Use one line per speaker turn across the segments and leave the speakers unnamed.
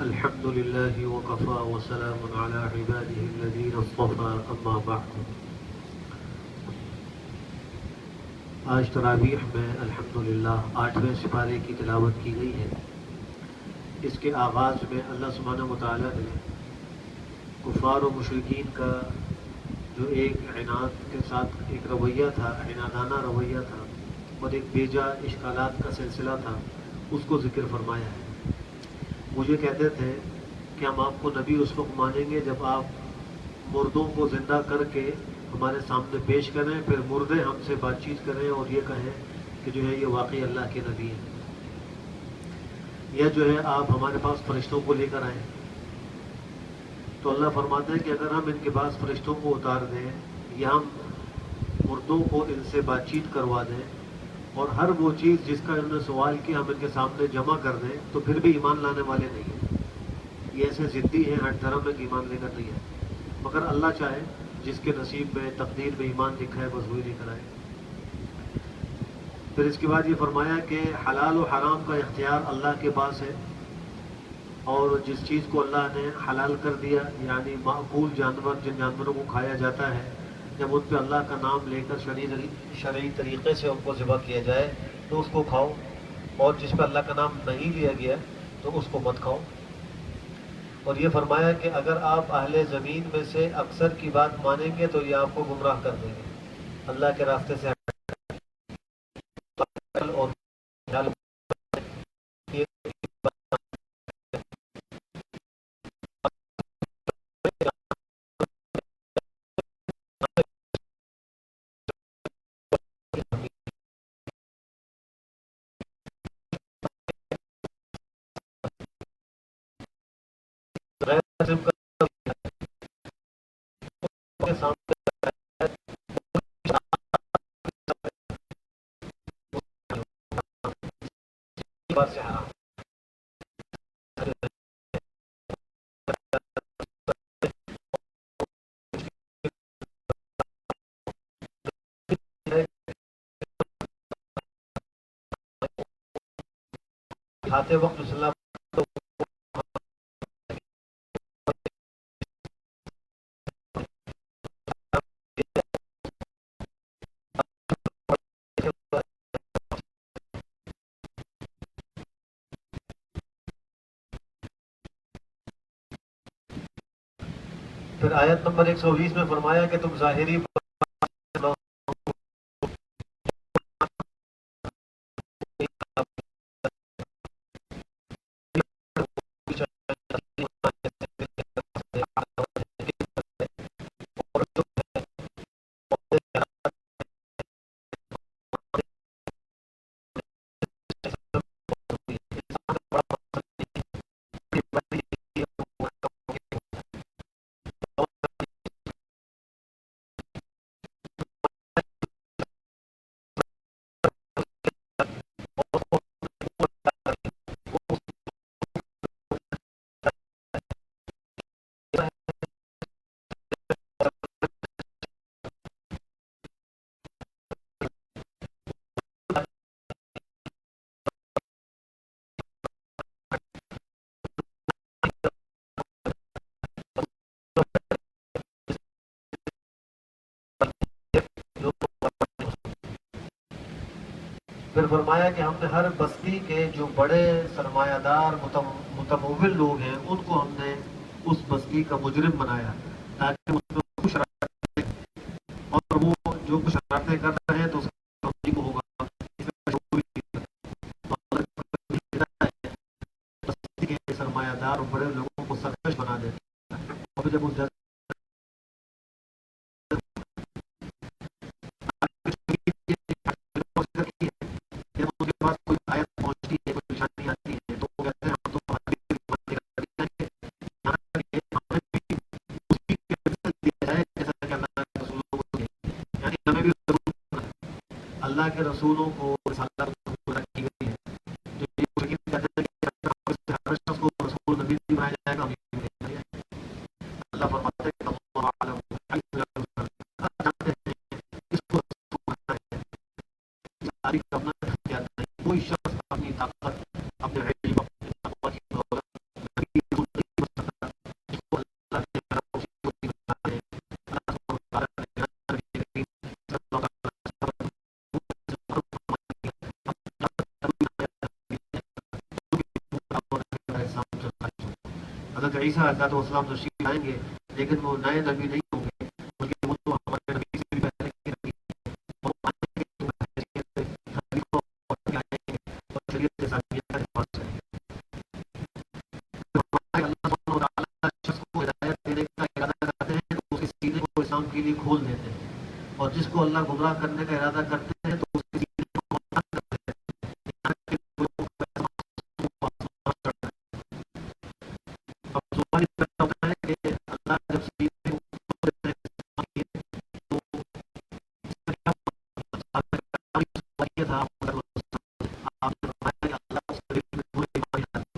الحمد لله وكفى وسلام على عباده الذين اصطفى اما بعد. آج تراویح میں الحمدللہ 8ویں سپارے کی تلاوت کی گئی ہے. اس کے آغاز میں اللہ سبحانہ وتعالی نے کفار و مشرکین کا جو ایک عناد کے ساتھ ایک رویہ تھا، عنادانہ رویہ تھا اور ایک بیجا اشکالات کا سلسلہ تھا، اس کو ذکر فرمایا ہے. مجھے کہتے تھے کہ ہم آپ کو نبی اس وقت مانیں گے جب آپ مردوں کو زندہ کر کے ہمارے سامنے پیش کریں، پھر مردے ہم سے بات چیت کریں اور یہ کہیں کہ جو ہے یہ واقعی اللہ کے نبی ہیں، یا جو ہے آپ ہمارے پاس فرشتوں کو لے کر آئیں. تو اللہ فرماتا ہے کہ اگر ہم ان کے پاس فرشتوں کو اتار دیں یا ہم مردوں کو ان سے بات چیت کروا دیں اور ہر وہ چیز جس کا انہوں نے سوال کیا ہم ان کے سامنے جمع کر دیں، تو پھر بھی ایمان لانے والے نہیں ہیں. یہ ایسے ضدی ہیں ہر دھرم میں کہ ایمان لے کر نہیں ہے. مگر اللہ چاہے جس کے نصیب میں تقدیر میں ایمان لکھا ہے بس وہی لے کر آئے. پھر اس کے بعد یہ فرمایا کہ حلال و حرام کا اختیار اللہ کے پاس ہے، اور جس چیز کو اللہ نے حلال کر دیا یعنی معقول جانور جن جانوروں کو کھایا جاتا ہے، جب ان پہ اللہ کا نام لے کر شرعی طریقے سے ان کو ذبح کیا جائے تو اس کو کھاؤ، اور جس پہ اللہ کا نام نہیں لیا گیا تو اس کو مت کھاؤ. اور یہ فرمایا کہ اگر آپ اہل زمین میں سے اکثر کی بات مانیں گے تو یہ آپ کو گمراہ کر دیں گے، اللہ کے راستے سے اور کے سامنے سے حرام. کھاتے وقت صلی پھر آیت نمبر 120 میں فرمایا کہ تم ظاہری پھر فرمایا کہ ہم نے ہر بستی کے جو بڑے سرمایہ دار متمول لوگ ہیں ان کو ہم نے اس بستی کا مجرم بنایا تاکہ اس میں کچھ شرارتیں، اور وہ جو کچھ شرارتیں کر رہے ہیں تو اس کا کو ہوگا. بستی کے سرمایہ دار اور بڑے لوگوں کو سرکش بنا دیتا ہے، اور جب اس اللہ کے رسولوں کو رسالت کی گئی ہے. جو یہ مشرکین کہتے ہیں کہ ہر شخص کو رسول نبی بنایا جائے گا، اللہ فرماتا ہے کہ اللہ عالم اس کو کوئی شخص اپنی طاقت اپنے علم اپنی تقویٰ کی دولت حضرت عیسیٰ علیہ السلام تشریف لائیں گے، لیکن وہ نئے نبی نہیں ہوں گے، بلکہ وہ تو ہمارے نبی سے بھی پہلے کے نبی ہیں، اور وہ آئیں گے تو حیثیت خلیفہ اور آئیں گے اور شریعت ثانیہ کا حفاظ کریں گے۔ اللہ سبحانہ وتعالیٰ شخص کو ہدایت دینے کا ارادہ کرتے ہیں تو اس کے سینے کو اسلام کے لیے کھول دیتے ہیں، اور جس کو اللہ گمراہ کرنے کا ارادہ کرتے ہیں تو اس کے سینے کو بند کر دیتے ہیں۔ اب سوال یہ پیدا ہوتا ہے کہ اللہ جب سینے کو کھول دیتے ہیں اسلام کے، تو اس کا کیا سوال یہ تھا آپ نے فرمایا کہ اللہ اس قریب میں پورے ایمان لاتے ہیں۔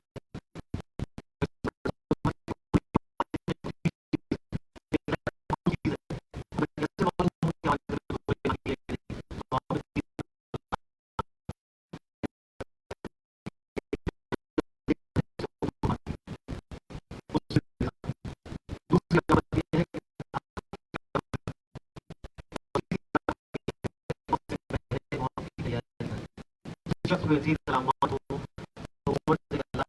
شخص میں تین علامات ہو تو عمر سے اللہ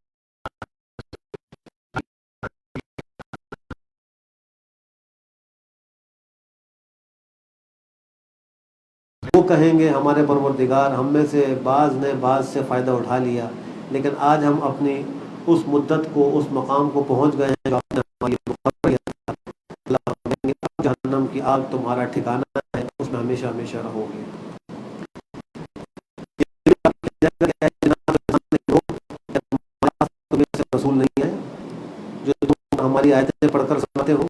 وہ کہیں گے ہمارے پروردگار ہم میں سے بعض نے بعض سے فائدہ اٹھا لیا، لیکن آج ہم اپنی اس مدت کو اس مقام کو پہنچ گئے ہیں جو آپ نے ہمارے لیے مقرر کیا تھا۔ اللہ فرمائیں گے اب جہنم کی آگ تمہارا ٹھکانہ ہے، اس میں ہمیشہ ہمیشہ رہو گے۔ رسول نہیں ہے جو تم ہماری آیتیں پڑھ کر سناتے ہو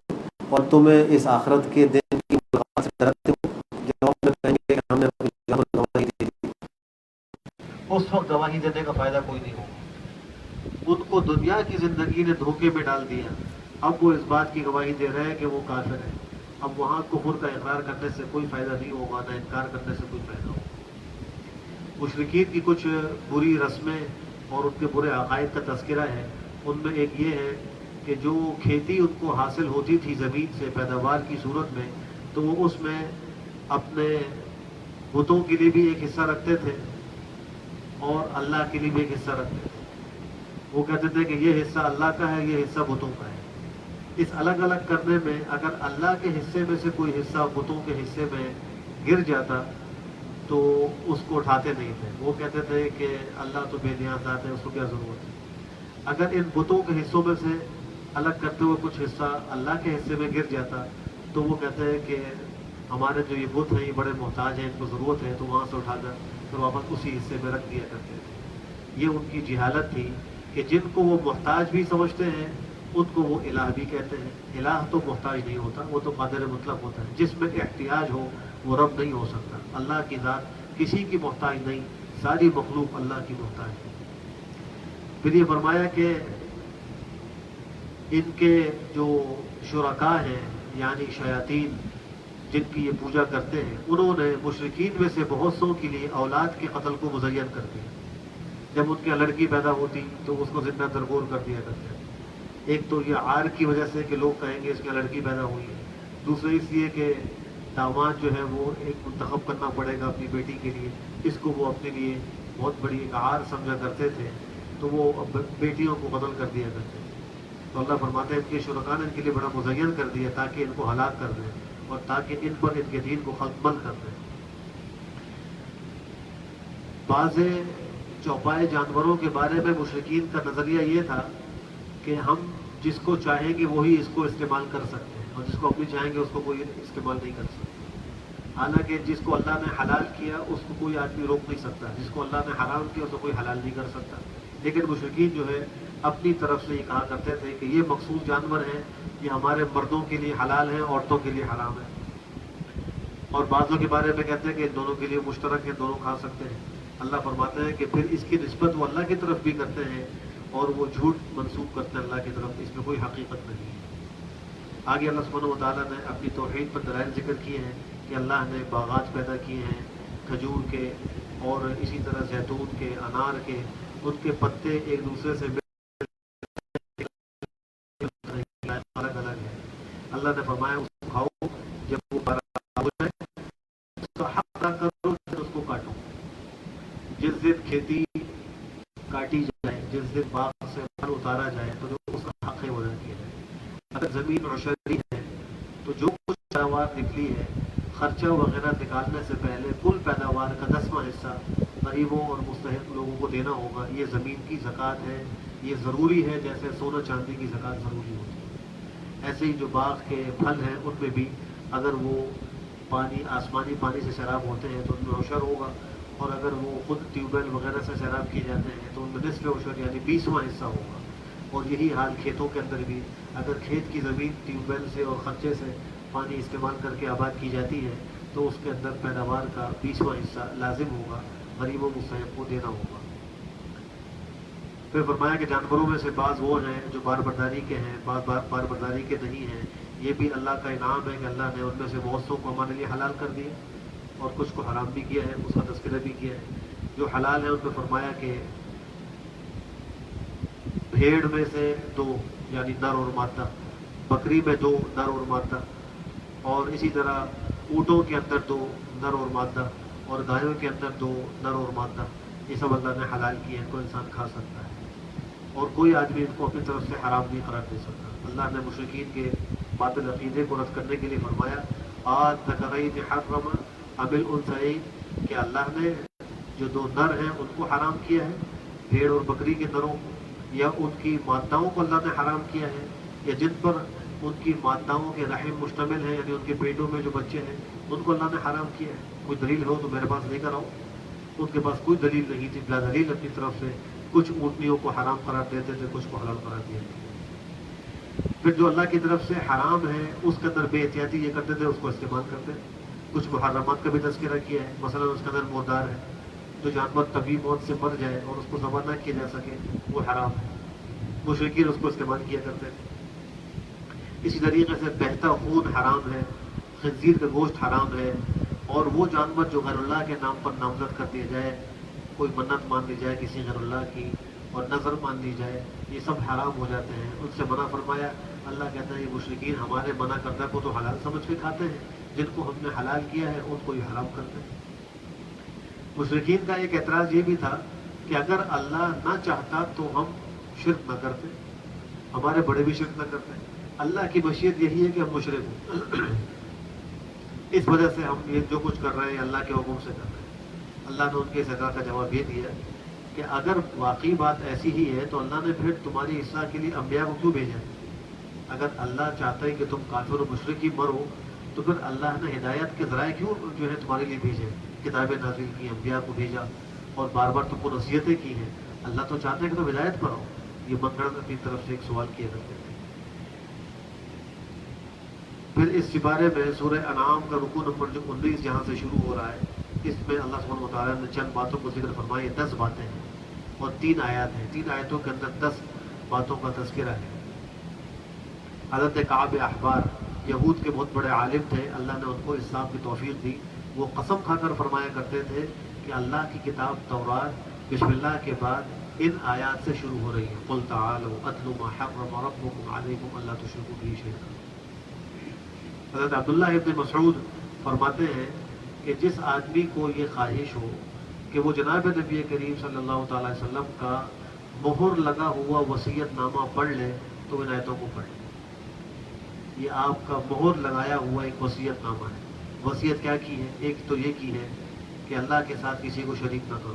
اور تمہیں اس آخرت کے دن کی ملاقات سے ڈراتے ہو، جواب میں کہیں گے کہ ہم نے اپنی جگہ پر گواہی دی تھی۔ اس وقت گواہی دینے کا فائدہ کوئی نہیں ہوگا، ان کو دنیا کی زندگی نے دھوکے میں ڈال دیا، اب وہ اس بات کی گواہی دے رہے ہیں کہ وہ کافر ہے۔ اب وہاں کفر کا اقرار کرنے سے کوئی فائدہ نہیں ہوگا، نہ انکار کرنے سے کوئی فائدہ ہوگا۔ مشرکین کی کچھ بری رسمیں اور ان کے برے عقائد کا تذکرہ ہے، ان میں ایک یہ ہے کہ جو کھیتی ان کو حاصل ہوتی تھی زمین سے پیداوار کی صورت میں، تو وہ اس میں اپنے بتوں کے لیے بھی ایک حصہ رکھتے تھے اور اللہ کے لیے بھی ایک حصہ رکھتے تھے۔ وہ کہتے تھے کہ یہ حصہ اللہ کا ہے، یہ حصہ بتوں کا ہے۔ اس الگ الگ کرنے میں اگر اللہ کے حصے میں سے کوئی حصہ بتوں کے حصے میں گر جاتا تو اس کو اٹھاتے نہیں تھے، وہ کہتے تھے کہ اللہ تو بے نیاز ذات ہے، اس کو کیا ضرورت ہے۔ اگر ان بتوں کے حصوں میں سے الگ کرتے ہوئے کچھ حصہ اللہ کے حصے میں گر جاتا تو وہ کہتے ہیں کہ ہمارے جو یہ بت ہیں یہ بڑے محتاج ہیں، ان کو ضرورت ہے، تو وہاں سے اٹھا کر پھر واپس اسی حصے میں رکھ دیا کرتے تھے۔ یہ ان کی جہالت تھی کہ جن کو وہ محتاج بھی سمجھتے ہیں ان کو وہ الہ بھی کہتے ہیں۔ الہ تو محتاج نہیں ہوتا، وہ تو قادر مطلق ہوتا ہے، جس میں احتیاج ہو وہ رب نہیں ہو سکتا۔ اللہ کی ذات کسی کی محتاج نہیں، ساری مخلوق اللہ کی محتاج ہے۔ پھر یہ فرمایا کہ ان کے جو شرکاء ہیں یعنی شیاطین جن کی یہ پوجا کرتے ہیں، انہوں نے مشرکین میں سے بہت سو کے لیے اولاد کے قتل کو مزین کر دیا۔ جب ان کے لڑکی پیدا ہوتی تو اس کو زندہ درگور کر دیا کرتے ہیں۔ ایک تو یہ عار کی وجہ سے کہ لوگ کہیں گے اس کے لڑکی پیدا ہوئی ہے، دوسرے اس لیے کہ داماد جو ہے وہ ایک منتخب کرنا پڑے گا اپنی بیٹی کے لیے، اس کو وہ اپنے لیے بہت بڑی ایک عار سمجھا کرتے تھے، تو وہ بیٹیوں کو قتل کر دیا کرتے تھے۔ تو اللہ فرماتے ہیں ان کے شرکاء نے ان کے لیے بڑا مزین کر دیا تاکہ ان کو ہلاک کر دیں اور تاکہ ان پر ان کے دین کو خلط کر دیں۔ بعض چوپائے جانوروں کے بارے میں مشرکین کا نظریہ یہ تھا کہ ہم جس کو چاہیں گے وہی اس کو استعمال کر سکتے ہیں، اور جس کو اپنی چاہیں گے اس کو کوئی استعمال نہیں کر سکتا۔ حالانکہ جس کو اللہ نے حلال کیا اس کو کوئی آدمی روک نہیں سکتا، جس کو اللہ نے حرام کیا اس کو کوئی حلال نہیں کر سکتا۔ لیکن مشرکین جو ہے اپنی طرف سے یہ کہا کرتے تھے کہ یہ مخصوص جانور ہیں، یہ ہمارے مردوں کے لیے حلال ہیں، عورتوں کے لیے حرام ہیں، اور بعضوں کے بارے میں کہتے ہیں کہ دونوں کے لیے مشترک ہیں، دونوں کھا سکتے ہیں۔ اللہ فرماتے ہیں کہ پھر اس کی نسبت وہ اللہ کی طرف بھی کرتے ہیں اور وہ جھوٹ منسوب کرتے ہیں اللہ کی طرف، اس میں کوئی حقیقت نہیں ہے۔ آگے اللہ سبحانہ وتعالیٰ نے اپنی توحید پر دلائل ذکر کیے ہیں کہ اللہ نے باغات پیدا کیے ہیں کھجور کے اور اسی طرح زیتون کے، انار کے، ان کے پتے ایک دوسرے سے الگ الگ ہیں۔ اللہ نے فرمایا اس کو کھاؤ، جب وہ بڑا ہو جائے اس کا حق ادا کرو، اس کو کاٹو۔ جس دن کھیتی کاٹی جائے، جس دن باغ سے پھل اتارا جائے تو جو اس کا حق ہے وہ ادا کیا اگر زمین عشری ہے تو جو کچھ پیداوار نکلی ہے خرچہ وغیرہ نکالنے سے پہلے کل پیداوار کا 10واں حصہ غریبوں اور مستحق لوگوں کو دینا ہوگا. یہ زمین کی زکوٰۃ ہے, یہ ضروری ہے جیسے سونا چاندی کی زکوٰۃ ضروری ہوتی ہے. ایسے ہی جو باغ کے پھل ہیں ان میں بھی اگر وہ پانی آسمانی پانی سے سیراب ہوتے ہیں تو ان میں عشر ہوگا, اور اگر وہ خود ٹیوب ویل وغیرہ سے سیراب کیے جاتے ہیں تو ان میں نصف عشر یعنی 20واں حصہ ہوگا. اور یہی حال کھیتوں کے اندر بھی, اگر کھیت کی زمین ٹیوب ویل سے اور خرچے سے پانی استعمال کر کے آباد کی جاتی ہے تو اس کے اندر پیداوار کا 20واں حصہ لازم ہوگا, غریبوں مستحق کو دینا ہوگا. پھر فرمایا کہ جانوروں میں سے بعض وہ ہیں جو بار برداری کے ہیں, بعض بار برداری کے نہیں ہیں. یہ بھی اللہ کا انعام ہے کہ اللہ نے ان میں سے بہت سو کو ہمارے لیے حلال کر دیا اور کچھ کو حرام بھی کیا ہے, اس کا تذکرہ بھی کیا ہے. جو حلال ہے ان میں فرمایا کہ بھیڑ میں سے 2 یعنی نر اور مادہ, بکری میں 2 نر اور مادہ, اور اسی طرح اونٹوں کے اندر 2 نر اور مادہ, اور گایوں کے اندر 2 نر اور مادہ. یہ سب اللہ نے حلال کیے ہیں, کوئی انسان کھا سکتا ہے اور کوئی آدمی ان کو اپنی طرف سے حرام نہیں قرار دے سکتا. اللہ نے مشرکین کے باطل عقیدے کو رد کرنے کے لیے فرمایا الذکرین حرم ام الانثیین, کہ اللہ نے جو 2 نر ہیں ان کو حرام کیا ہے, بھیڑ اور بکری کے نروں کو, یا ان کی ماداؤں کو اللہ نے حرام کیا ہے, یا جن پر ان کی ماداؤں کے رحم مشتمل ہیں یعنی ان کے پیٹوں میں جو بچے ہیں ان کو اللہ نے حرام کیا ہے. کوئی دلیل ہو تو میرے پاس لے کر آؤ. ان کے پاس کوئی دلیل نہیں تھی, بلا دلیل اپنی طرف سے کچھ اونٹنیوں کو حرام قرار دیتے تھے, کچھ کو حلال قرار دیا. پھر جو اللہ کی طرف سے حرام ہے اس کے اندر بے احتیاطی یہ کرتے تھے, اس کو استعمال کرتے. کچھ محرمات کا بھی تذکرہ کیا ہے, مثلا اس کے اندر مردار ہے, جو جانور طبی موت سے مر جائے اور اس کو ذبح نہ کیا جا سکے وہ حرام ہے. مشرکین اس کو استعمال کیا کرتے ہیں. اسی طریقے سے بہتا خون حرام ہے, خنزیر کا گوشت حرام ہے, اور وہ جانور جو غیر اللہ کے نام پر نامزد کر دیا جائے, کوئی منت مان لی جائے کسی غیر اللہ کی اور نظر مان لی جائے, یہ سب حرام ہو جاتے ہیں. ان سے منع فرمایا. اللہ کہتا ہے یہ مشرکین ہمارے منع کردہ کو تو حلال سمجھ کے کھاتے ہیں, جن کو ہم نے حلال کیا ہے ان کو یہ حرام کرتے ہیں. مشرکین کا ایک اعتراض یہ بھی تھا کہ اگر اللہ نہ چاہتا تو ہم شرک نہ کرتے, ہمارے بڑے بھی شرک نہ کرتے. اللہ کی مشیت یہی ہے کہ ہم مشرک ہوں, اس وجہ سے ہم یہ جو کچھ کر رہے ہیں اللہ کے حکم سے کر رہے ہیں. اللہ نے ان کے اس اعتراض کا جواب یہ دیا کہ اگر واقعی بات ایسی ہی ہے تو اللہ نے پھر تمہاری اصلاح کے لیے انبیاء کو کیوں بھیجا؟ اگر اللہ چاہتا ہے کہ تم کافر و مشرک ہی مرو تو پھر اللہ نے ہدایت کے ذرائع کیوں جو ہے تمہارے لیے بھیجے, کتابیں نازل کی, انبیاء کو بھیجا اور بار بار تم کو نصیحتیں کی ہیں. اللہ تو چاہتا ہے کہ تم ہدایت پر ہو. یہ منگڑ اپنی طرف سے ایک سوال کیا کرتے تھے. پھر اس سپارے میں سورہ انعام کا رکوع نمبر جو 19 جہاں سے شروع ہو رہا ہے, اس میں اللہ سبحانہ و تعالیٰ نے چند باتوں کو ذکر فرمایا. 10 باتیں ہیں اور 3 آیات ہیں. 3 آیتوں کے اندر 10 باتوں کا تذکرہ ہے. حضرت کعب احبار یہود کے بہت بڑے عالم تھے, اللہ نے ان کو اسلام کی توفیق دی. وہ قسم کھا کر فرمایا کرتے تھے کہ اللہ کی کتاب تورات بسم اللہ کے بعد ان آیات سے شروع ہو رہی ہے. قل تعالوا اتل ما حرم ربکم علیکم الا تشرکوا بہ شیئا. حضرت عبداللہ ابن مسعود فرماتے ہیں کہ جس آدمی کو یہ خواہش ہو کہ وہ جناب نبی کریم صلی اللہ تعالی وسلم کا مہر لگا ہوا وصیت نامہ پڑھ لے تو ان آیتوں کو پڑھ لے. یہ آپ کا مہر لگایا ہوا ایک وصیت نامہ ہے. وصیت کیا کی ہے؟ ایک تو یہ کی ہے کہ اللہ کے ساتھ کسی کو شریک نہ کرو.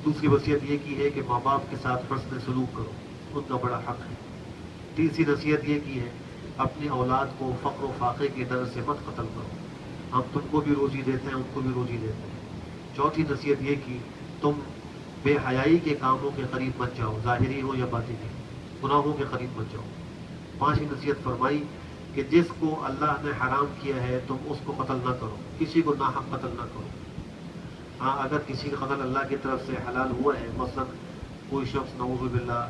دوسری وصیت یہ کی ہے کہ ماں باپ کے ساتھ حسن سلوک کرو, ان کا بڑا حق ہے. تیسری نصیحت یہ کی ہے اپنی اولاد کو فقر و فاقے کے ڈر سے مت قتل کرو, ہم تم کو بھی روزی دیتے ہیں ان کو بھی روزی دیتے ہیں. چوتھی نصیحت یہ کی تم بے حیائی کے کاموں کے قریب مت جاؤ, ظاہری ہو یا باطنی, گناہوں کے قریب مت جاؤ. پانچویں نصیحت فرمائی کہ جس کو اللہ نے حرام کیا ہے تم اس کو قتل نہ کرو, کسی کو ناحق قتل نہ کرو. ہاں اگر کسی کا قتل اللہ کی طرف سے حلال ہوا ہے, مثلا کوئی شخص نعوذ باللہ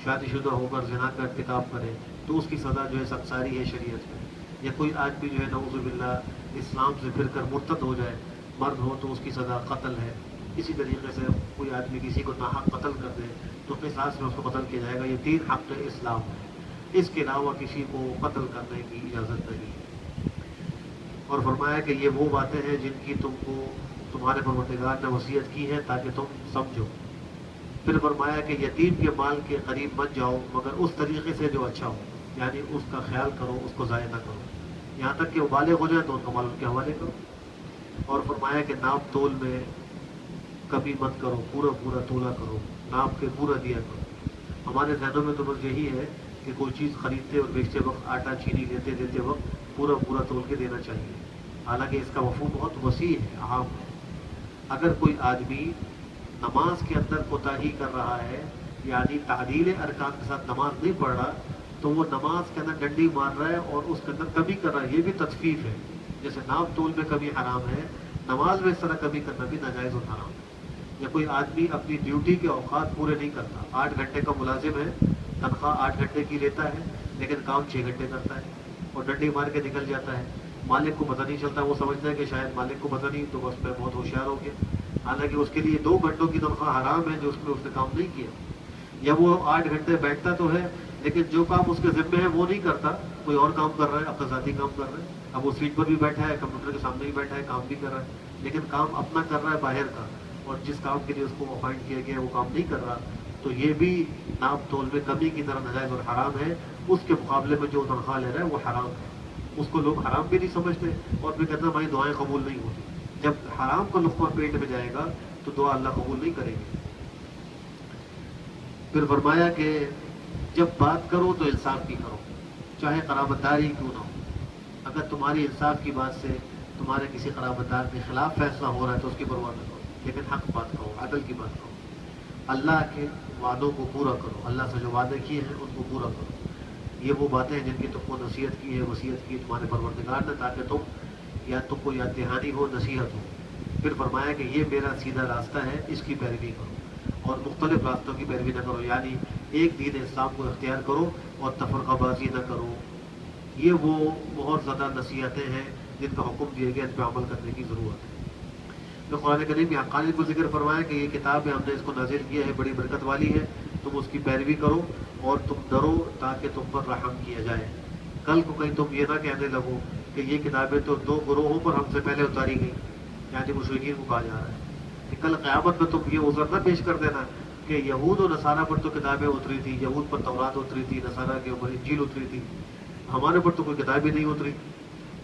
شادی شدہ ہو کر زنا کا ارتکاب کرے تو اس کی سزا جو ہے سخت ہے شریعت میں. یا کوئی آدمی جو ہے نعوذ باللہ اسلام سے پھر کر مرتد ہو جائے, مرد ہو تو اس کی سزا قتل ہے. اسی طریقے سے کوئی آدمی کسی کو ناحق قتل کر دے تو قصاص میں اس کو قتل کیا جائے گا. یہ 3 حق اسلام ہے, اس کے علاوہ کسی کو قتل کرنے کی اجازت نہیں ہے. اور فرمایا کہ یہ وہ باتیں ہیں جن کی تم کو تمہارے پروردگار نے وصیت کی ہے تاکہ تم سمجھو. پھر فرمایا کہ یتیم کے مال کے قریب مت جاؤ مگر اس طریقے سے جو اچھا ہو, یعنی اس کا خیال کرو، اس کو ضائع نہ کرو، یہاں تک کہ وہ بالغ ہو جائے تو ان کا مال ان کے حوالے کرو. اور فرمایا کہ ناپ تول میں کمی مت کرو، پورا پورا تولا کرو، ناپ کے پورا دیا کرو. ہمارے ذہنوں میں تو بس یہی ہے کہ کوئی چیز خریدتے اور بیچتے وقت آٹا چینی دیتے وقت پورا پورا تول کے دینا چاہیے. حالانکہ اس کا مفہوم بہت وسیع ہے، عام ہے. اگر کوئی آدمی نماز کے اندر کوتاہی کر رہا ہے، یعنی تعدیل ارکان کے ساتھ نماز نہیں پڑھ رہا، تو وہ نماز کے اندر ڈنڈی مار رہا ہے اور اس کے اندر کمی کر رہا ہے. یہ بھی تطفیف ہے. جیسے ناپ تول میں کمی حرام ہے، نماز میں اس طرح کمی کرنا بھی ناجائز اور حرام ہے. یا کوئی آدمی اپنی ڈیوٹی کے اوقات پورے نہیں کرتا، 8 گھنٹے کا ملازم ہے، تنخواہ 8 گھنٹے کی لیتا ہے، لیکن کام 6 گھنٹے کرتا ہے اور ڈنڈی مار کے نکل جاتا ہے. مالک کو پتہ نہیں چلتا، وہ سمجھتا ہے کہ شاید مالک کو پتہ نہیں، تو بس میں بہت ہوشیار ہو گیا. حالانکہ اس کے لیے 2 گھنٹوں کی تنخواہ حرام ہے جو اس میں اس نے کام نہیں کیا. یا وہ 8 گھنٹے بیٹھتا تو ہے لیکن جو کام اس کے ذمے ہے وہ نہیں کرتا، کوئی اور کام کر رہا ہے، اپنا ذاتی کام کر رہا ہے. اب وہ سیٹ پر بھی بیٹھا ہے، کمپیوٹر کے سامنے بھی بیٹھا ہے، کام بھی کر رہا ہے، لیکن کام اپنا کر رہا ہے باہر کا، اور جس کام کے لیے اس کو اپائنٹ کیا گیا ہے وہ کام نہیں کر رہا. تو یہ بھی ناپ تول میں کمی کی طرح ناجائز اور حرام ہے. اس کے مقابلے میں جو تنخواہ لے رہا ہے وہ حرام ہے. اس کو لوگ حرام بھی نہیں سمجھتے اور پھر کہتے ہیں بھائی دعائیں قبول نہیں ہوتی. جب حرام کا لقمہ پیٹ میں جائے گا تو دعا اللہ قبول نہیں کرے گی. پھر فرمایا کہ جب بات کرو تو انصاف کی کرو، چاہے قرابت داری کیوں نہ ہو. اگر تمہاری انصاف کی بات سے تمہارے کسی قرابت دار کے خلاف فیصلہ ہو رہا ہے تو اس کی پرواہ نہ کرو، لیکن حق بات کرو، عدل کی بات کرو. اللہ کے وعدوں کو پورا کرو، اللہ سے جو وعدے کیے ہیں ان کو پورا کرو. یہ وہ باتیں ہیں جن کی تم کو نصیحت کی ہے، وصیت کی تمہارے پروردگار نے، تاکہ تم کو یاد دہانی ہو، نصیحت ہو. پھر فرمایا کہ یہ میرا سیدھا راستہ ہے، اس کی پیروی کرو اور مختلف راستوں کی پیروی نہ کرو، یعنی ایک دین اسلام کو اختیار کرو اور تفرقہ بازی نہ کرو. یہ وہ بہت زیادہ نصیحتیں ہیں جن کا حکم دیا گیا، ان پہ عمل کرنے کی ضرورت ہے. تو قرآن کریم میں حقانیت کو ذکر فرمایا کہ یہ کتاب ہے، ہم نے اس کو نازل کیا ہے، بڑی برکت والی ہے، تم اس کی پیروی کرو اور تم ڈرو تاکہ تم پر رحم کیا جائے. کل کو کہیں تم یہ نہ کہنے لگو کہ یہ کتابیں تو 2 گروہوں پر ہم سے پہلے اتاری گئی، یعنی مشرکین کو کہا جا رہا ہے کہ کل قیامت میں تم یہ عذر نہ پیش کر دینا کہ یہود و نصارہ پر تو کتابیں اتری تھی، یہود پر تورات اتری تھی، نصارہ کے اوپر انجیل اتری تھی، ہمارے پر تو کوئی کتاب ہی نہیں اتری.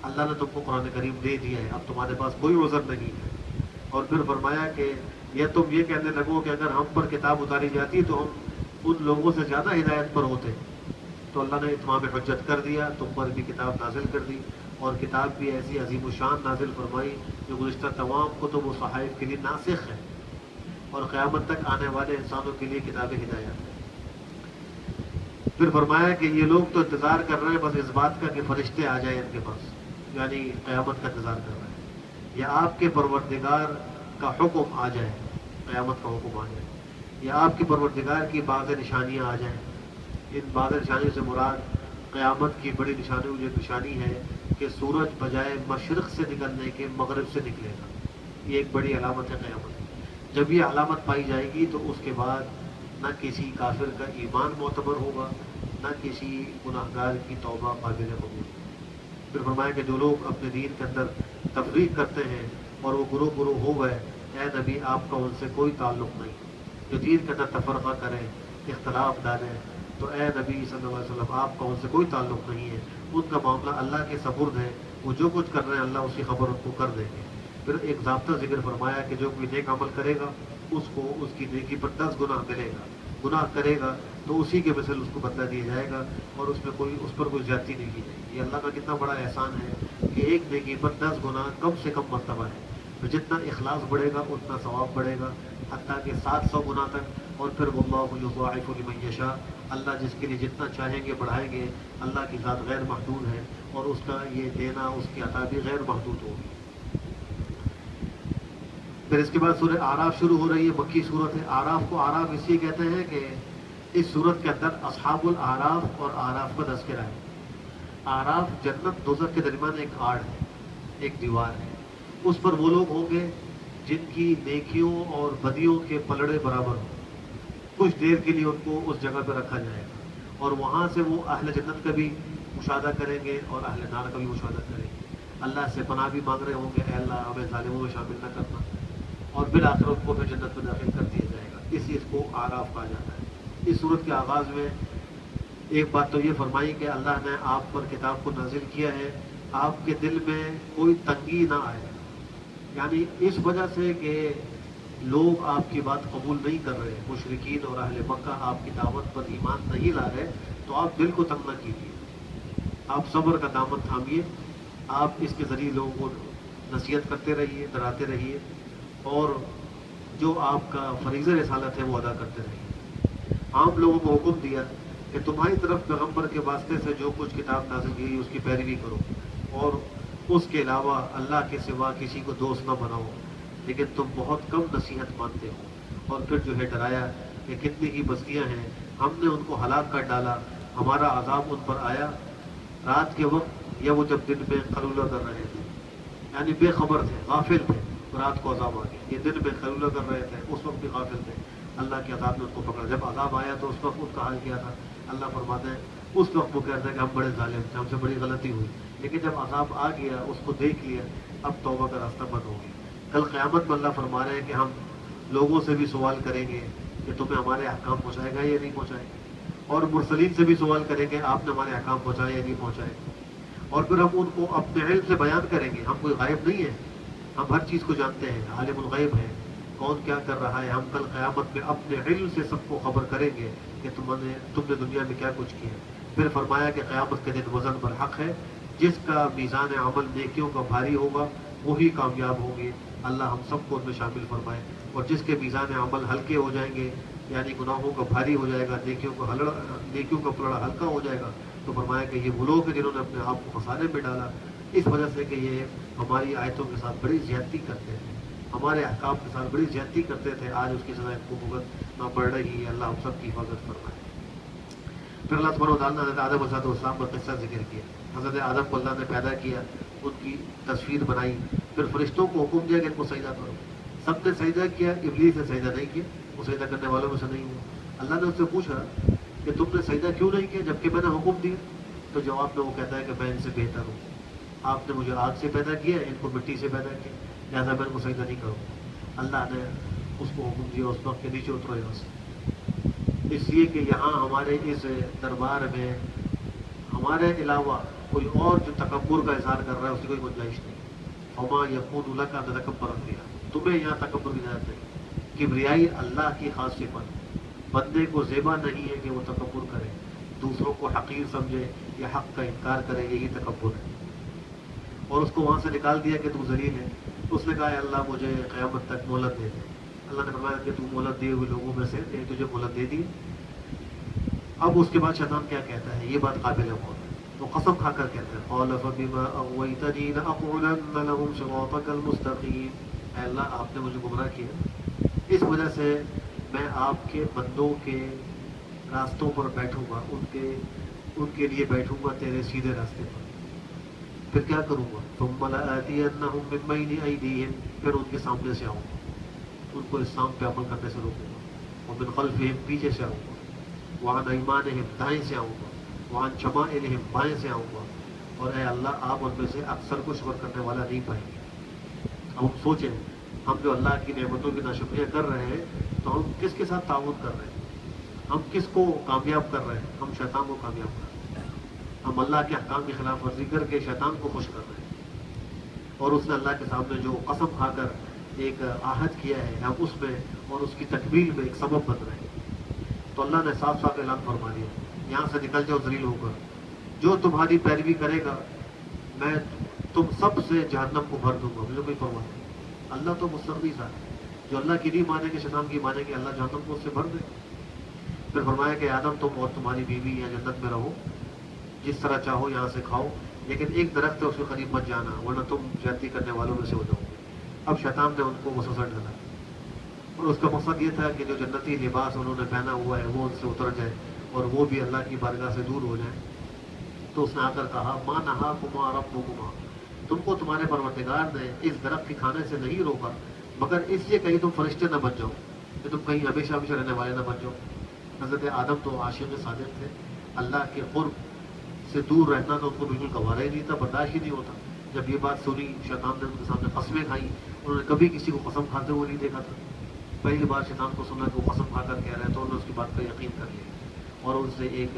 اللہ نے تم کو قرآن کریم دے دیا ہے، اب تمہارے پاس کوئی عذر نہیں ہے. اور پھر فرمایا کہ یا تم یہ کہنے لگو کہ اگر ہم پر کتاب اتاری جاتی تو ہم ان لوگوں سے زیادہ ہدایت پر ہوتے. تو اللہ نے اتمام حجت کر دیا، تم پر بھی کتاب نازل کر دی، اور کتاب بھی ایسی عظیم الشان نازل فرمائی جو گزشتہ تمام کتب و صحائف کے لیے ناسخ ہے اور قیامت تک آنے والے انسانوں کے لیے کتاب ہدایت ہے. پھر فرمایا کہ یہ لوگ تو انتظار کر رہے ہیں بس اس بات کا کہ فرشتے آ جائیں ان کے پاس، یعنی قیامت کا انتظار کر رہے ہیں، یا آپ کے پروردگار کا حکم آ جائے، قیامت کا حکم آ جائے، یا آپ کے پروردگار کی بعض نشانیاں آ جائیں. ان بعض نشانیوں سے مراد قیامت کی بڑی نشانی جو نشانی ہے کہ سورج بجائے مشرق سے نکلنے کے مغرب سے نکلے گا. یہ ایک بڑی علامت ہے قیامت. جب یہ علامت پائی جائے گی تو اس کے بعد نہ کسی کافر کا ایمان معتبر ہوگا، نہ کسی گناہگار کی توبہ قابل قبول. پھر فرمایا کہ جو لوگ اپنے دین کے اندر تفریق کرتے ہیں اور وہ گروہ گروہ ہو گئے، اے نبی آپ کا ان سے کوئی تعلق نہیں. جو دین کے اندر تفرقہ کریں، اختلاف ڈالیں، تو اے نبی صلی اللہ علیہ وسلم آپ کا ان سے کوئی تعلق نہیں ہے. ان کا معاملہ اللہ کے سپرد ہے، وہ جو کچھ کر رہے ہیں اللہ اس کی خبر ان کو کر دیں گے. پھر ایک ضابطہ ذکر فرمایا کہ جو کوئی نیک عمل کرے گا اس کو اس کی نیکی پر 10 گناہ ملے گا، گناہ کرے گا تو اسی کے مثل اس کو بدلہ دیا جائے گا اور اس پر کوئی زیادتی نہیں کی جائے گی. یہ اللہ کا کتنا بڑا احسان ہے کہ ایک نیکی پر 10 گناہ کم سے کم مرتبہ ہے. تو جتنا اخلاص بڑھے گا اتنا ثواب بڑھے گا، حتیٰ کہ 700 گناہ تک. اور پھر واللہ یضاعف لمن یشاء، اللہ جس کے لیے جتنا چاہیں گے بڑھائیں گے. اللہ کی ذات غیر محدود ہے اور اس کا یہ دینا، اس کی عطا بھی غیر محدود ہوگی. پھر اس کے بعد سورہ اعراف شروع ہو رہی ہے، مکی صورت ہے. اعراف کو اعراف اس لیے کہتے ہیں کہ اس صورت کے اندر اصحاب الاعراف اور اعراف کا تذکرہ ہے. اعراف جنت دوزخ کے درمیان ایک آڑ ہے، ایک دیوار ہے. اس پر وہ لوگ ہوں گے جن کی نیکیوں اور بدیوں کے پلڑے برابر ہوں. کچھ دیر کے لیے ان کو اس جگہ پہ رکھا جائے گا اور وہاں سے وہ اہل جنت کا بھی مشاہدہ کریں گے اور اہل نار کا بھی مشاہدہ کریں گے. اللہ سے پناہ بھی مانگ رہے ہوں گے، اے اللہ ہمیں ظالموں میں شامل نہ کرنا. اور بالآخر ان کو پھر جنت میں داخل کر دیا جائے گا. اس چیز کو اعراف کہا جاتا ہے. اس صورت کے آغاز میں ایک بات تو یہ فرمائی کہ اللہ نے آپ پر کتاب کو نازل کیا ہے آپ کے دل میں کوئی تنگی نہ آئے، یعنی اس وجہ سے کہ لوگ آپ کی بات قبول نہیں کر رہے، مشرکین اور اہل مکہ آپ کی دعوت پر ایمان نہیں لا رہے، تو آپ دل کو تنگ نہ کیجیے، آپ صبر کا دامن تھامیے، آپ اس کے ذریعے لوگوں کو نصیحت کرتے رہیے، ڈراتے رہیے، اور جو آپ کا فریضہ رسالت ہے وہ ادا کرتے رہیے۔ عام لوگوں کو حکم دیا کہ تمہاری طرف پیغمبر کے واسطے سے جو کچھ کتاب نازل کی گئی اس کی پیروی کرو، اور اس کے علاوہ اللہ کے سوا کسی کو دوست نہ بناؤ، لیکن تم بہت کم نصیحت مانتے ہو۔ اور پھر جو ہے ڈرایا کہ کتنی ہی بستیاں ہیں، ہم نے ان کو ہلاک کر ڈالا، ہمارا عذاب ان پر آیا رات کے وقت یا وہ جب دن میں قلولہ کر رہے تھے، یعنی بے خبر تھے، غافل تھے، رات کو عذاب آ گیا، یہ دن میں قلولہ کر رہے تھے، اس وقت بھی غافل تھے، اللہ کے عذاب نے ان کو پکڑا۔ جب عذاب آیا تو اس وقت ان کا حال کیا تھا؟ اللہ فرماتے ہیں اس وقت وہ کہتے ہیں کہ ہم بڑے ظالم تھے، ہم سے بڑی غلطی ہوئی، لیکن جب عذاب آ گیا، اس کو دیکھ لیا، اب توبہ کا راستہ بند ہو گیا۔ کل قیامت میں اللہ فرما رہے ہیں کہ ہم لوگوں سے بھی سوال کریں گے کہ تمہیں ہمارے احکام پہنچائے گا یا نہیں پہنچائے گا، اور مرسلین سے بھی سوال کریں گے آپ نے ہمارے احکام پہنچائے یا نہیں پہنچائے، اور پھر ہم ان کو اپنے علم سے بیان کریں گے۔ ہم کوئی غائب نہیں ہے، ہم ہر چیز کو جانتے ہیں، عالم الغیب ہے، کون کیا کر رہا ہے۔ ہم کل قیامت میں اپنے علم سے سب کو خبر کریں گے کہ تم نے دنیا میں کیا کچھ کیا۔ پھر فرمایا کہ قیامت کے دن وزن پر حق ہے، جس کا میزان عمل نیکیوں کا بھاری ہوگا وہی کامیاب ہوں گے، اللہ ہم سب کو ان میں شامل فرمائے۔ اور جس کے میزان عمل ہلکے ہو جائیں گے، یعنی گناہوں کا بھاری ہو جائے گا، نیکیوں کا پلڑا ہلکا ہو جائے گا، تو فرمایا کہ یہ وہ لوگ ہیں جنہوں نے اپنے آپ کو خسارے میں ڈالا، اس وجہ سے کہ یہ ہماری آیتوں کے ساتھ بڑی زیادتی کرتے تھے، ہمارے احکام کے ساتھ بڑی زیادتی کرتے تھے، آج اس کی سزا کو بھگتنا پڑ رہی ہے۔ اللہ ہم سب کی حفاظت فرمائے۔ پھر اللہ سبحانہ وتعالیٰ نے حضرت آدم علیہ السلام کا قصہ ذکر کیا۔ حضرت آدم کو اللہ نے پیدا کیا، ان کی تصویر بنائی، پھر فرشتوں کو حکم دیا کہ ان کو سجدہ کرو، سب نے سجدہ کیا، ابلیس نے سجدہ نہیں کیا، وہ سجدہ کرنے والوں میں سے نہیں ہوا۔ اللہ نے اس سے پوچھا کہ تم نے سجدہ کیوں نہیں کیا جبکہ میں نے حکم دیا؟ تو جواب میں وہ کہتا ہے کہ میں ان سے بہتر ہوں، آپ نے مجھے آگ سے پیدا کیا، ان کو مٹی سے پیدا کیا، لہٰذا میں ان کو سجدہ نہیں کروں۔ اللہ نے اس کو حکم دیا اس وقت کے نیچے اترو یہاں سے، اس لیے کہ یہاں ہمارے اس دربار میں ہمارے علاوہ کوئی اور جو تکبر کا اظہار کر رہا ہے اس کی کوئی گنجائش نہیں۔ فما یکون لک ان تتکبر فیہا، تمہیں یہاں تکبر کی اجازت نہیں۔ کبریائی اللہ کی خاص صفت، بندے کو زیبا نہیں ہے کہ وہ تکبر کرے، دوسروں کو حقیر سمجھے یا حق کا انکار کرے، یہی تکبر ہے۔ اور اس کو وہاں سے نکال دیا کہ تو ذلیل ہے، تو اس نے کہا اے اللہ مجھے قیامت تک مہلت دے دے۔ اللہ نے فرمایا کہ تو مہلت دیے ہوئے لوگوں میں سے تجھے مہلت دے دی۔ اب اس کے بعد شیطان کیا کہتا ہے، یہ بات قابل غور ہے، تو قسم کھا کر کہتا ہے قال فبما اغويتني لاقعدن لهم صراطك المستقيم، اے اللہ آپ نے مجھے گمراہ کیا، اس وجہ سے میں آپ کے بندوں کے راستوں پر بیٹھوں گا، ان کے لیے بیٹھوں گا تیرے سیدھے راستے پر۔ پھر کیا کروں گا؟ ثم لآتینہم من بین ایدیہم، پھر ان کے سامنے سے آؤں گا، ان کو اسلام پہ عمل کرنے سے روکوں گا، ومن خلفہم، پیچھے سے آؤں گا، وعن ایمانہم، دائیں سے آؤں گا، وعن شمائلہم، بائیں سے آؤں گا، اور اے اللہ آپ ان میں سے اکثر کو شکر کرنے والا نہیں پائیں گے۔ اب ہم سوچیں، ہم جو اللہ کی نعمتوں کی ناشکریاں کر رہے ہیں تو ہم کس کے ساتھ تعاون کر رہے ہیں؟ ہم کس کو کامیاب کر رہے ہیں؟ ہم شیطان کو کامیاب کر رہے ہیں، ہم اللہ کے احکام کی خلاف ورزی کر کے شیطان کو خوش کر رہے ہیں، اور اس نے اللہ کے سامنے جو قسم کھا کر ایک عہد کیا ہے ہم اس میں اور اس کی تکمیل میں ایک سبب بن رہے ہیں۔ تو اللہ نے صاف صاف اعلان فرما دیا، یہاں سے نکل جاؤ ذلیل ہو کر، جو تمہاری پیروی کرے گا میں تم سب سے جہنم کو بھر دوں گا، مجھے کوئی پرواہ نہیں۔ اللہ تو مستغنی ذات ہے، جو اللہ کی نہیں مانیں گے شیطان کی مانیں گے، اللہ جہنم کو اس سے بھر دے۔ پھر فرمایا کہ آدم تم اور تمہاری بیوی یہاں جنت میں رہو، جس طرح چاہو یہاں سے کھاؤ، لیکن ایک درخت ہے اس کے قریب مت جانا ورنہ تم زیادتی کرنے والوں میں سے ہو جاؤ گے۔ اب شیطان نے ان کو وسوسہ ڈالا، اور اس کا مقصد یہ تھا کہ جو جنتی لباس انہوں نے پہنا ہوا ہے وہ ان سے اتر جائے اور وہ بھی اللہ کی بارگاہ سے دور ہو جائے۔ تو اس نے آ کر کہا ما نہاکما ربکما، تم کو تمہارے پروردگار نے اس درخت کے کھانے سے نہیں روکا مگر اس لیے کہیں تم فرشتے نہ بن جاؤ، کہ تم کہیں ہمیشہ ہمیشہ رہنے والے نہ بن جاؤ۔ حضرت آدم تو عاشق صادق تھے، اللہ کے قرب سے دور رہنا تو ان کو بالکل گوارا ہی نہیں تھا، برداشت ہی نہیں ہوتا۔ جب یہ بات سنی شیطان نے ان کے سامنے قسمیں کھائیں، انہوں نے کبھی کسی کو قسم کھاتے ہوئے نہیں دیکھا تھا، پہلی بار شیطان کو سنا کہ وہ قسم کھا کر کہہ رہے ہیں تو انہوں نے اس کی بات کا یقین کر لیا اور ان سے ایک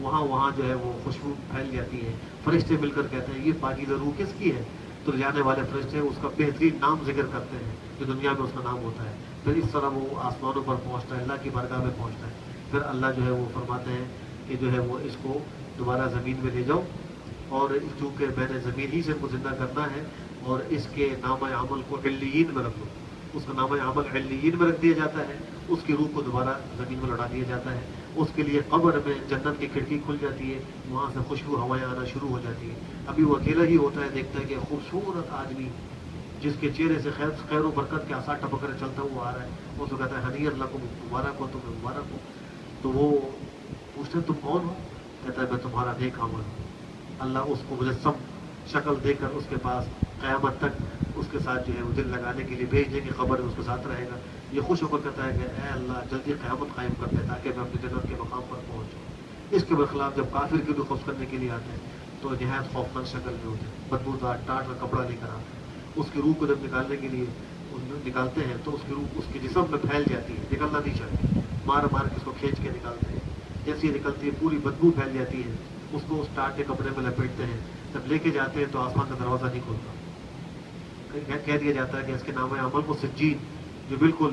وہاں جو ہے وہ خوشبو پھیل جاتی ہے. فرشتے مل کر کہتے ہیں یہ پاکیزہ روح کس کی ہے؟ تو لے جانے والے فرشتے اس کا بہترین نام ذکر کرتے ہیں جو دنیا میں اس کا نام ہوتا ہے. پھر اس طرح وہ آسمانوں پر پہنچتا ہے, اللہ کی بارگاہ میں پہنچتا ہے. پھر اللہ جو ہے وہ فرماتے ہیں کہ جو ہے وہ اس کو دوبارہ زمین میں لے جاؤ, اور چونکہ میں نے زمین ہی سے ان کو زندہ کرنا ہے, اور اس کے نام عمل کو علیین میں رکھ دو. اس کا نام عمل علیین میں رکھ دیا جاتا ہے, اس کی روح کو دوبارہ زمین میں لوٹا دیا جاتا ہے. اس کے لیے قبر میں جنت کی کھڑکی کھل جاتی ہے, وہاں سے خوشبو ہوائیں آنا شروع ہو جاتی ہے. ابھی وہ اکیلا ہی ہوتا ہے, دیکھتا ہے کہ خوبصورت آدمی جس کے چہرے سے خیر و برکت کے آثار ٹپک کر چلتا ہوا آ رہا ہے. اس کو کہتا ہے ہنی اللہ کو مبارک ہو, تمہیں مبارک ہو. تو وہ پوچھتے تم کون ہو؟ کہتا ہے میں تمہارا نیک عمل ہوں. اللہ اس کو مجسم شکل دے کر اس کے پاس قیامت تک اس کے ساتھ جو ہے وہ دل لگانے کے لیے بھیج دیں گے, خبر اس کے ساتھ رہے گا. یہ خوش ہو کر کہتا ہے کہ اے اللہ جلدی قیامت قائم کر دے تاکہ میں اپنی جنت کے مقام پر پہنچوں. اس کے برخلاف جب کافر کی روح قبض کرنے کے لیے آتے ہیں تو نہایت خوفناک شکل میں ہوتے ہیں, بدبودار ٹاٹ کا کپڑا لے کر آتے ہیں. اس کی روح کو جب نکالنے کے لیے نکالتے ہیں تو اس کی روح اس کے جسم میں پھیل جاتی ہے, نکلنا نہیں چاہتی, مار کے اس کو کھینچ کے نکالتے ہیں. جیسے یہ نکلتی ہے پوری بدبو پھیل جاتی ہے, اس کو اس ٹاٹ کے کپڑے میں لپیٹتے ہیں. جب لے کے جاتے ہیں تو آسمان کا دروازہ نہیں کھلتا. کہہ دیا جاتا ہے کہ اس کے نام عمل کو سجین, جو بالکل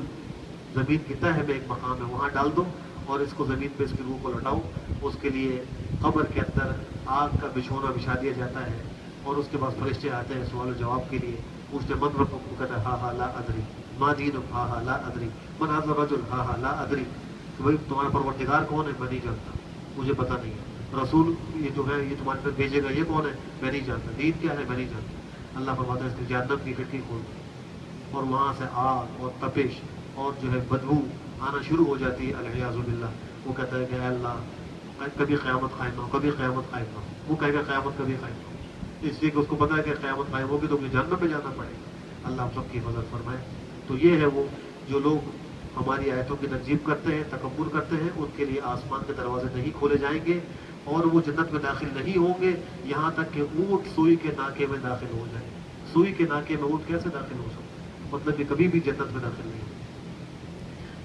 زمین کی تہ میں ایک مقام ہے, وہاں ڈال دو اور اس کو زمین پہ اس کی روح کو لوٹاؤ. اس کے لیے قبر کے اندر آگ کا بچھونا بچھا دیا جاتا ہے, اور اس کے بعد فرشتے آتے ہیں سوال و جواب کے لیے. پوچھتے من ربک, کو کہتا ہے ہا ہا لا ادری, ما دینک, ہا ہا لا ادری, من ھذا الرجل, ہا ہا لا ادری. کہ بھائی تمہارا پروردگار کون ہے؟ میں نہیں جانتا, مجھے پتہ نہیں ہے. رسول یہ جو ہے یہ تمہارے پاس بھیجے گا یہ کون ہے؟ میں نہیں جانتا. دین کیا ہے؟ میں نہیں جانتا. اللہ فرماتا ہے اس کی جہنم کی کھڑکی کھول دو, اور وہاں سے آگ اور تپش اور جو ہے بدبو آنا شروع ہو جاتی ہے. العیاذ باللہ. وہ کہتا ہے کہ اے اللہ کبھی قیامت قائم نہ ہو, کبھی قیامت قائم نہ ہو. وہ کہے گا قیامت کبھی قائم نہ ہو, اس لیے کہ اس کو پتا ہے کہ قیامت قائم ہوگی تو مجھے جہنم پہ جانا پڑے گا. اللہ ہم سب کی حفاظت فرمائے. تو یہ ہے وہ جو لوگ ہماری آیتوں کی تکذیب کرتے ہیں, تکبر کرتے ہیں, ان کے لیے آسمان کے دروازے نہیں کھولے جائیں گے, اور وہ جنت میں داخل نہیں ہوں گے یہاں تک کہ اونٹ سوئی کے ناکے میں داخل ہو جائے. سوئی کے ناکے میں اونٹ کیسے داخل ہو سکتا ہے؟ مطلب کہ کبھی بھی جنت میں داخل نہیں ہوگا.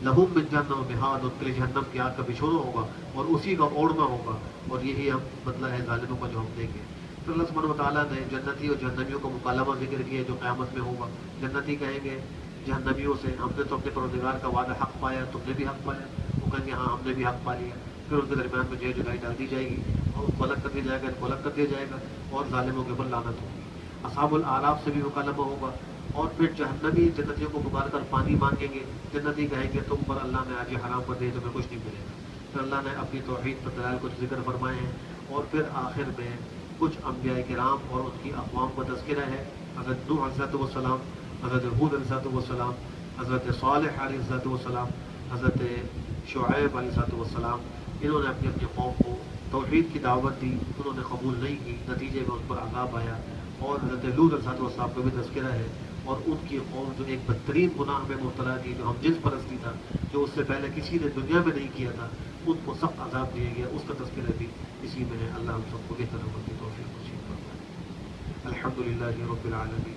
لہم من جہنم مہاد, ان کے لیے جہنم کی آگ کا بچھونا ہوگا اور اسی کا اوڑھنا ہوگا. اور یہی ہم بدلہ ہے ظالموں کا جو ہم دیں گے. پھر اللہ سبحانہ وتعالیٰ نے جنتی اور جہنمیوں کا مکالمہ ذکر کیا جو قیامت میں ہوگا. جنتی کہیں گے جہنمیوں سے ہم نے تو اپنے پروردگار کا وعدہ حق پایا, تم نے بھی حق پایا. وہ کہیں گے ہاں ہم نے بھی حق پا لیا. پھر ان کے درمیان میں جو جدائی ڈال دی جائے گی, اور اس کو الگ کر دیا جائے گا, ان کو الگ کر دیا جائے گا, اور ظالموں کے اوپر لعنت ہوگی. اصحاب الاعراف سے بھی مکالمہ ہوگا, اور پھر جہنمی جنتیوں کو پکار کر پانی مانگیں گے. جنتی کہیں گے تم پر اللہ نے آج یہ حرام کر دیا, تمہیں کچھ نہیں ملے گا. پھر اللہ نے اپنی توحید پر دلائل کچھ ذکر فرمائے ہیں, اور پھر آخر میں کچھ انبیاء کرام اور ان کی اقوام کا تذکرہ ہے. حضرت نوح علیہ السلام, حضرت ہود علیہ السلام, حضرت صالح علیہ السلام, حضرت شعیب علیہ السلام. انہوں نے اپنی اپنی قوم کو توحید کی دعوت دی, انہوں نے قبول نہیں کی, نتیجے میں ان پر عذاب آیا. اور حضرت لوط علیہ السلام کا بھی تذکرہ ہے, اور ان کی قوم جو ایک بدترین گناہ میں مبتلا تھی, جو ہم جنس پرستی تھا, جو اس سے پہلے کسی نے دنیا میں نہیں کیا تھا, ان کو سخت عذاب دیا گیا. اس کا تذکرہ بھی اسی میں ہے. اللہ ہم سب کو بہتر عمل کی توفیق نصیب فرمائے. الحمد للہ رب العالمین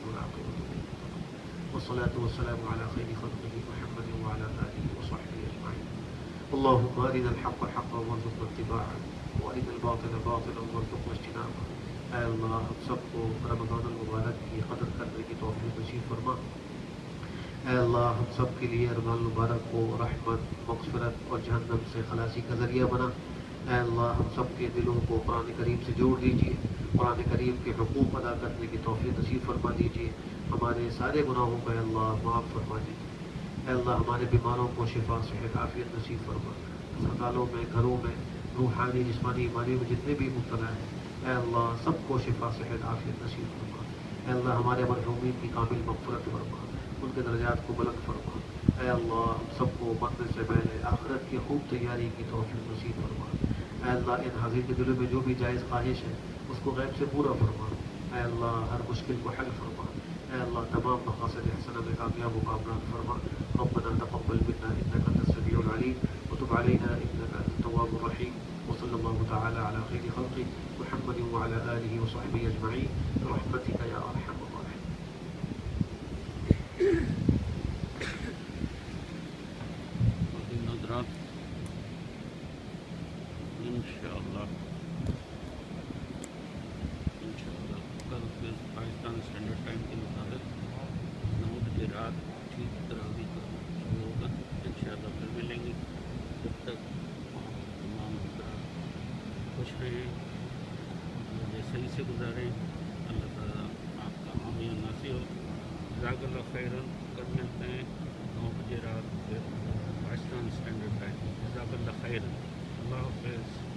والصلاة والسلام على خير خلقه محمد وعلى آله وصحبه أجمعين. اللهم أرنا الحق حقا وارزقنا اتباعه, وأرنا الباطل باطلا وارزقنا اجتنابه. اے اللہ ہم سب کو رمضان المبارک کی قدر کرنے کی توفیق نصیب فرما. اے اللہ ہم سب کے لیے رمضان المبارک کو رحمت, مغفرت اور جہنم سے خلاصی کا ذریعہ بنا. اے اللہ ہم سب کے دلوں کو قرآن کریم سے جوڑ دیجیے, قرآن کریم کے حقوق ادا کرنے کی توفیق نصیب فرما دیجیے. ہمارے سارے گناہوں کو اے اللہ معاف فرما دیجیے. اے اللہ ہمارے بیماروں کو شفا صحت عافیت نصیب فرما. اسپتالوں میں, گھروں میں, روحانی جسمانی بیماریوں میں جتنے بھی مبتلا ہیں, اے اللہ سب کو شفا صحت عافیت نصیب فرما. اے اللہ ہمارے مرحومین کی کامل مغفرت فرما, ان کے درجات کو بلند فرما. اے اللہ ہم سب کو مرنے سے پہلے آخرت کی خوب تیاری کی توفیق نصیب فرما. اے اللہ ان حاضر کے دلوں میں جو بھی جائز خواہش ہے اس کو غیب سے پورا فرما. اے اللہ ہر مشکل کو حل فرما. اے اللہ تمام مقاصد حسنہ میں کامیاب و کامران فرما. ربنا تقبل منا انك انت السميع العليم وتب علينا انك انت التواب الرحيم. وصلى الله تعالى على خير خلقه محمد وعلى آله وصحبه أجمعين برحمتك يا أرحم الراحمين.
Один надрав. انشاءاللہ کل پھر پاکستان اسٹینڈرڈ ٹائم کے مطابق 9 بجے رات ٹھیک تراویح کا شروع ہوگا. انشاءاللہ پھر ملیں گے. جب تک تمام حضرات خوش رہیں, مجھے صحیح سے گزاریں. اللہ تعالیٰ آپ کا حامی و ناصر ہو. جزاک اللہ خیرن. کل ملتے ہیں 9 بجے رات پھر پاکستان اسٹینڈرڈ ٹائم. جزاک اللہ خیرن. اللہ حافظ.